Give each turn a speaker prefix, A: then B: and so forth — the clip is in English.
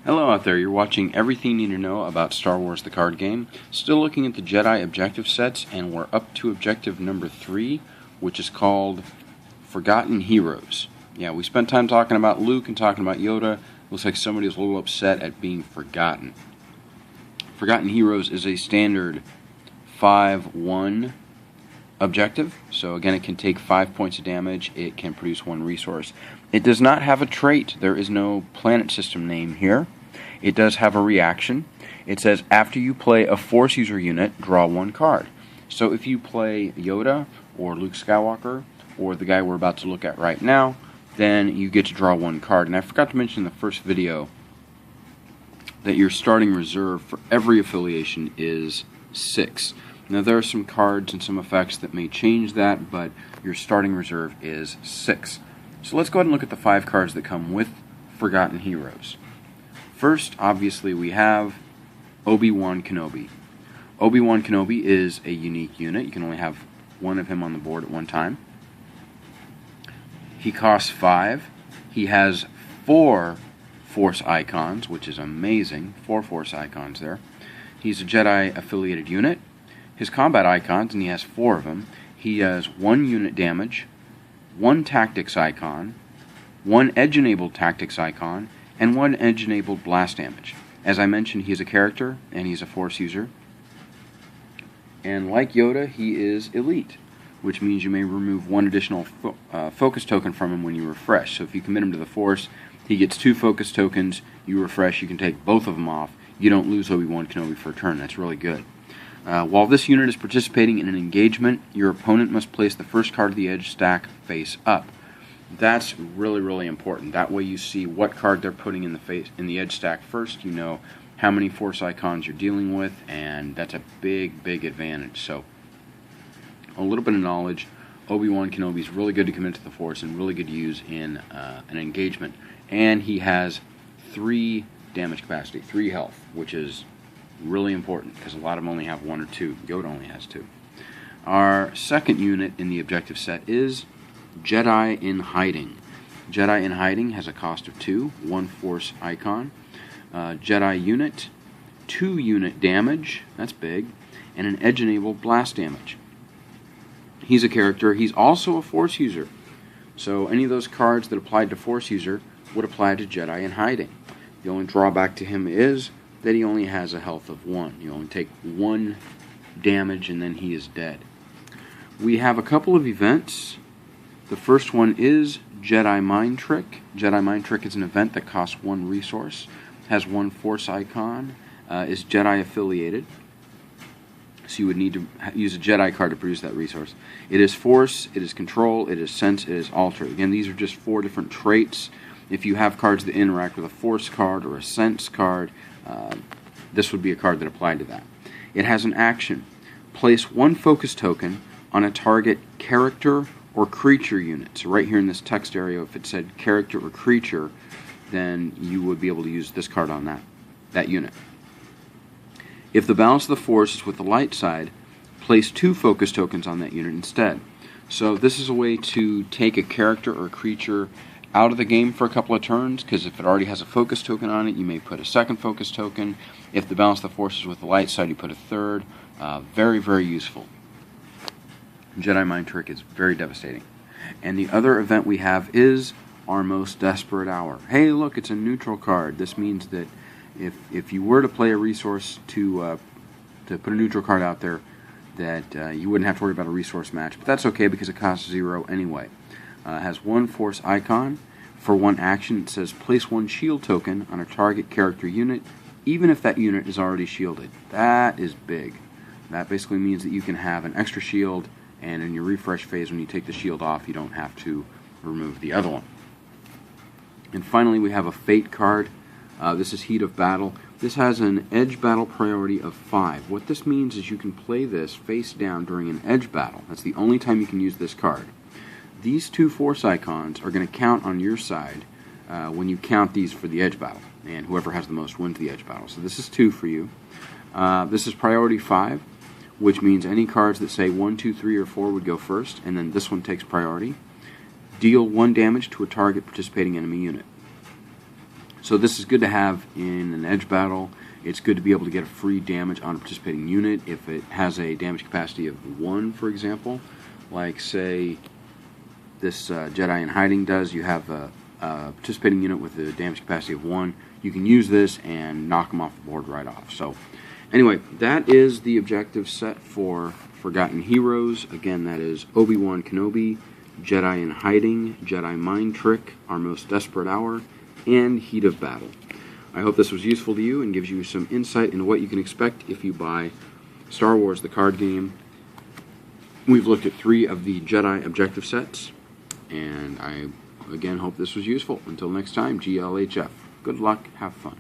A: Hello out there, you're watching everything you need to know about Star Wars the card game. Still looking at the Jedi objective sets, and we're up to objective number 3, which is called Forgotten Heroes. Yeah, we spent time talking about Luke and talking about Yoda. Looks like somebody was a little upset at being forgotten. Forgotten Heroes is a standard 5-1 objective, so again it can take 5 points of damage, it can produce 1 resource. It does not have a trait, there is no planet system name here. It does have a reaction. It says after you play a Force user unit, draw 1 card. So if you play Yoda or Luke Skywalker or the guy we're about to look at right now, then you get to draw 1 card. And I forgot to mention in the first video that your starting reserve for every affiliation is 6. Now there are some cards and some effects that may change that, but your starting reserve is 6. So let's go ahead and look at the 5 cards that come with Forgotten Heroes. First, obviously, we have Obi-Wan Kenobi. Obi-Wan Kenobi is a unique unit. You can only have 1 of him on the board at one time. He costs 5. He has 4 Force icons, which is amazing. 4 Force icons there. He's a Jedi affiliated unit. His combat icons, and he has 4 of them, he has 1 unit damage, 1 tactics icon, 1 edge-enabled tactics icon, and 1 edge-enabled blast damage. As I mentioned, he's a character, and he's a Force user. And like Yoda, he is elite, which means you may remove 1 additional focus token from him when you refresh. So if you commit him to the Force, he gets 2 focus tokens, you refresh, you can take both of them off. You don't lose Obi-Wan Kenobi for a turn. That's really good. While this unit is participating in an engagement, your opponent must place the first card of the edge stack face up. That's really, really important. That way you see what card they're putting in the edge stack first. You know how many Force icons you're dealing with, and that's a big, big advantage. So, a little bit of knowledge. Obi-Wan Kenobi is really good to commit to the Force and really good to use in an engagement. And he has 3 damage capacity, 3 health, which is really important because a lot of them only have 1 or 2. Yoda only has 2. Our second unit in the objective set is Jedi In Hiding. Jedi In Hiding has a cost of 2, 1 Force icon, Jedi unit, 2 unit damage, that's big, and an edge-enabled blast damage. He's a character, he's also a Force user. So any of those cards that applied to Force user would apply to Jedi In Hiding. The only drawback to him is that he only has a health of 1. You only take 1 damage and then he is dead. We have a couple of events. The first one is Jedi Mind Trick. Jedi Mind Trick is an event that costs 1 resource, has 1 Force icon, is Jedi affiliated. So you would need to use a Jedi card to produce that resource. It is Force, it is Control, it is Sense, it is Alter. Again, these are just 4 different traits. If you have cards that interact with a Force card or a Sense card, this would be a card that applied to that. It has an action. Place 1 focus token on a target character or creature unit. So right here in this text area, if it said character or creature, then you would be able to use this card on that unit. If the balance of the Force is with the light side, place 2 focus tokens on that unit instead. So this is a way to take a character or creature out of the game for a couple of turns, because if it already has a focus token on it, you may put a 2nd focus token. If the balance of the Force is with the light side, you put a 3rd. Very, very useful. Jedi Mind Trick is very devastating. And the other event we have is our Most Desperate Hour. Hey, look, it's a neutral card. This means that if you were to play a resource to put a neutral card out there, that you wouldn't have to worry about a resource match. But that's okay because it costs 0 anyway. It has 1 Force icon. For 1 action, it says place 1 shield token on a target character unit, even if that unit is already shielded. That is big. That basically means that you can have an extra shield, and in your refresh phase, when you take the shield off, you don't have to remove the other one. And finally, we have a Fate card. This is Heat of Battle. This has an edge battle priority of 5. What this means is you can play this face down during an edge battle. That's the only time you can use this card. These 2 Force icons are going to count on your side when you count these for the edge battle, and whoever has the most wins the edge battle. So this is 2 for you. This is priority 5, which means any cards that say 1, 2, 3, or 4 would go first, and then this one takes priority. Deal 1 damage to a target participating enemy unit. So this is good to have in an edge battle. It's good to be able to get a free damage on a participating unit if it has a damage capacity of 1, for example. Like, say, this Jedi in Hiding does. You have a participating unit with a damage capacity of 1. You can use this and knock them off the board right off. So, anyway, that is the objective set for Forgotten Heroes. Again, that is Obi-Wan Kenobi, Jedi in Hiding, Jedi Mind Trick, Our Most Desperate Hour, and Heat of Battle. I hope this was useful to you and gives you some insight into what you can expect if you buy Star Wars the card game. We've looked at 3 of the Jedi objective sets, and I again hope this was useful. Until next time, GLHF. Good luck, have fun.